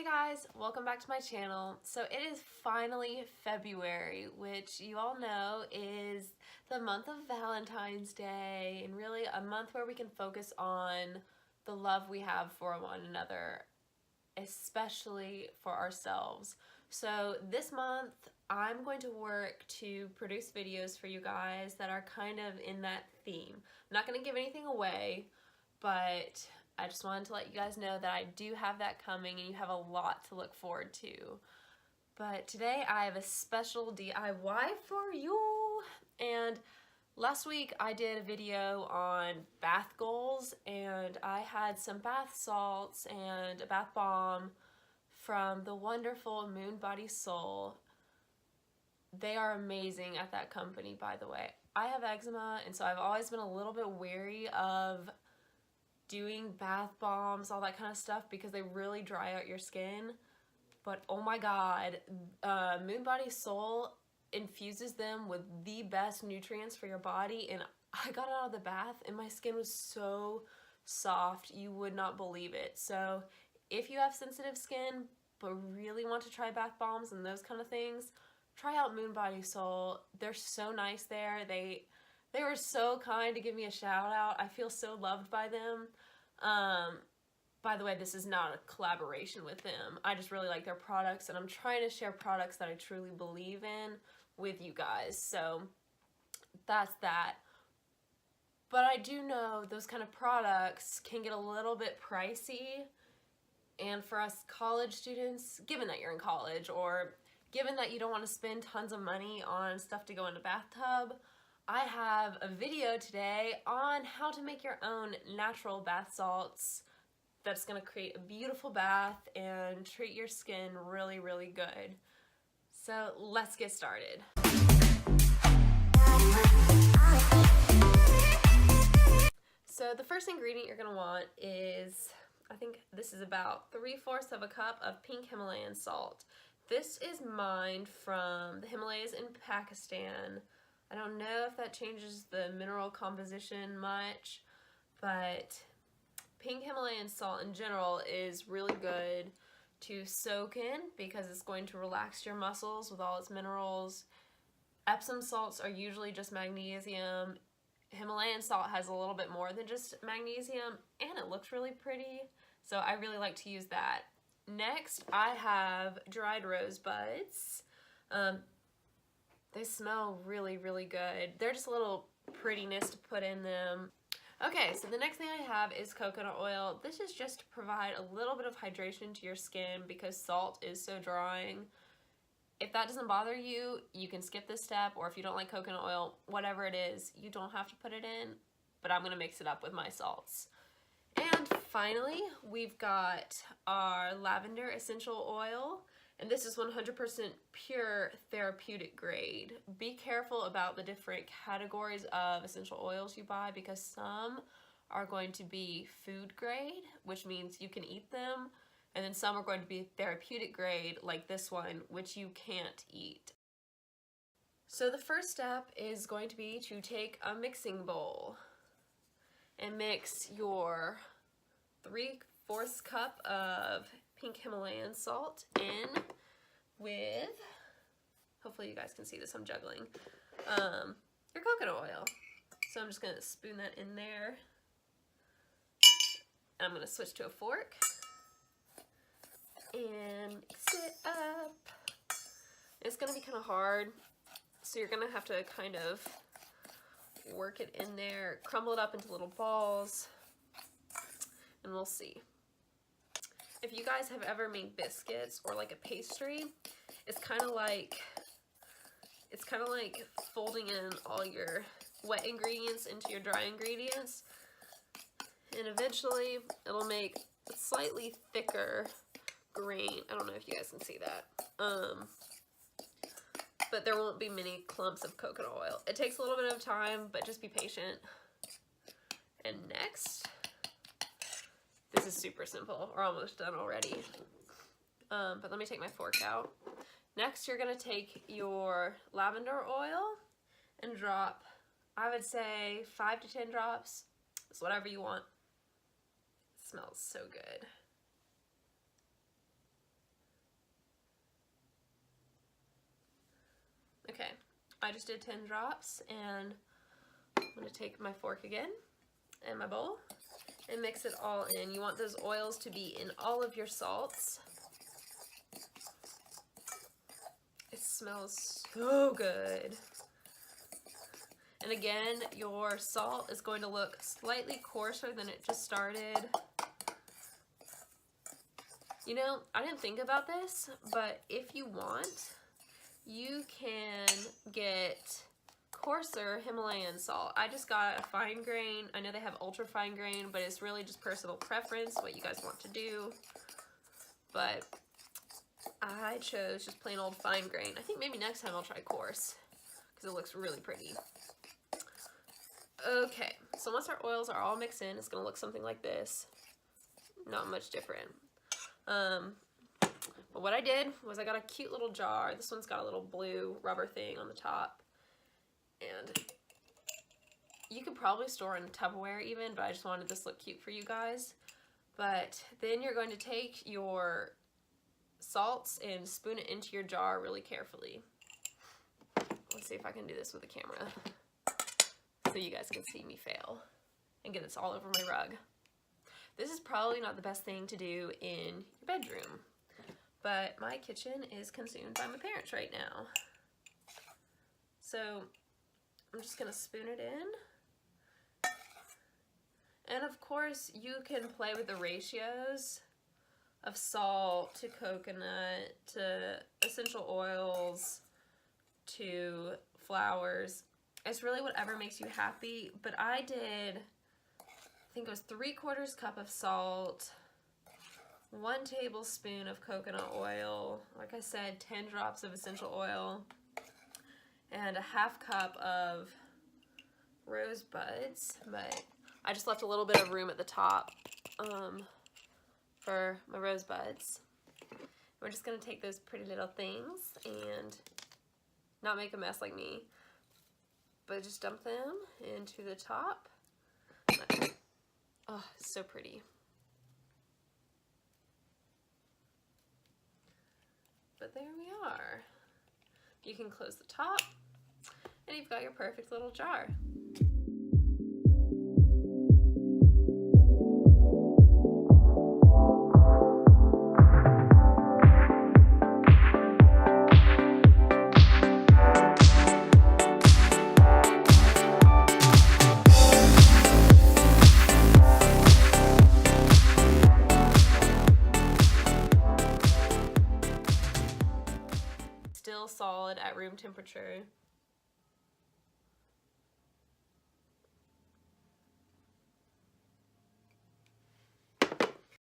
Hey guys, welcome back to my channel. So it is finally February, which you all know is the month of Valentine's Day, and really a month where we can focus on the love we have for one another, especially for ourselves. So this month I'm going to work to produce videos for you guys that are kind of in that theme. I'm not going to give anything away, but I just wanted to let you guys know that I do have that coming and you have a lot to look forward to. But today I have a special DIY for you. And last week I did a video on bath goals, and I had some bath salts and a bath bomb from the wonderful Moon Body Soul. They are amazing at that company, by the way. I have eczema, and so I've always been a little bit wary of doing bath bombs, all that kind of stuff, because they really dry out your skin. But oh my god, Moon Body Soul infuses them with the best nutrients for your body, and I got out of the bath and my skin was so soft, you would not believe it. So if you have sensitive skin but really want to try bath bombs and those kind of things, try out Moon Body Soul. They're so nice there. They were so kind to give me a shout out. I feel so loved by them. By the way, this is not a collaboration with them. I just really like their products, and I'm trying to share products that I truly believe in with you guys. So that's that. But I do know those kind of products can get a little bit pricey. And for us college students, given that you're in college, or given that you don't want to spend tons of money on stuff to go in a bathtub, I have a video today on how to make your own natural bath salts that's going to create a beautiful bath and treat your skin really, really good. So let's get started. So the first ingredient you're going to want is, I think this is about 3/4 of a cup of pink Himalayan salt. This is mined from the Himalayas in Pakistan. I don't know if that changes the mineral composition much, but pink Himalayan salt in general is really good to soak in because it's going to relax your muscles with all its minerals. Epsom salts are usually just magnesium. Himalayan salt has a little bit more than just magnesium, and it looks really pretty, so I really like to use that. Next, I have dried rose buds. They smell really, really good. They're just a little prettiness to put in them. Okay, so the next thing I have is coconut oil. This is just to provide a little bit of hydration to your skin because salt is so drying. If that doesn't bother you, you can skip this step, or if you don't like coconut oil, whatever it is, you don't have to put it in, but I'm gonna mix it up with my salts. And finally, we've got our lavender essential oil. And this is 100% pure therapeutic grade. Be careful about the different categories of essential oils you buy, because some are going to be food grade, which means you can eat them, and then some are going to be therapeutic grade, like this one, which you can't eat. So the first step is going to be to take a mixing bowl and mix your 3/4 cup of pink Himalayan salt in with, hopefully you guys can see this, I'm juggling, your coconut oil. So I'm just going to spoon that in there. And I'm going to switch to a fork and mix it up. It's going to be kind of hard, so you're going to have to kind of work it in there, crumble it up into little balls, and we'll see. If you guys have ever made biscuits or like a pastry, it's kind of like folding in all your wet ingredients into your dry ingredients, and eventually it'll make a slightly thicker grain. I don't know if you guys can see that, but there won't be many clumps of coconut oil. It takes a little bit of time, but just be patient. And next, this is super simple. We're almost done already. But let me take my fork out. Next, you're gonna take your lavender oil and drop, I would say 5 to 10 drops. It's whatever you want. It smells so good. I just did 10 drops, and I'm going to take my fork again and my bowl and mix it all in. You want those oils to be in all of your salts. It smells so good. And again, your salt is going to look slightly coarser than it just started. You know, I didn't think about this, but if you want, you can get coarser Himalayan salt. I just got a fine grain. I know they have ultra fine grain, but it's really just personal preference, what you guys want to do. But I chose just plain old fine grain. I think maybe next time I'll try coarse, because it looks really pretty. Okay, so once our oils are all mixed in, it's going to look something like this. Not much different. But what I did was I got a cute little jar. This one's got a little blue rubber thing on the top. And you could probably store in Tupperware even, but I just wanted this to look cute for you guys. But then you're going to take your salts and spoon it into your jar really carefully. Let's see if I can do this with the camera, so you guys can see me fail and get this all over my rug. This is probably not the best thing to do in your bedroom, but my kitchen is consumed by my parents right now. So I'm just gonna spoon it in. And of course you can play with the ratios of salt to coconut to essential oils to flowers. It's really whatever makes you happy, but I did, I think it was 3/4 cup of salt, 1 tablespoon of coconut oil, like I said, 10 drops of essential oil, and a 1/2 cup of rose buds, but I just left a little bit of room at the top for my rose buds. We're just gonna take those pretty little things and not make a mess like me, but just dump them into the top. Oh, so pretty. But there we are. You can close the top, and you've got your perfect little jar. Still solid at room temperature.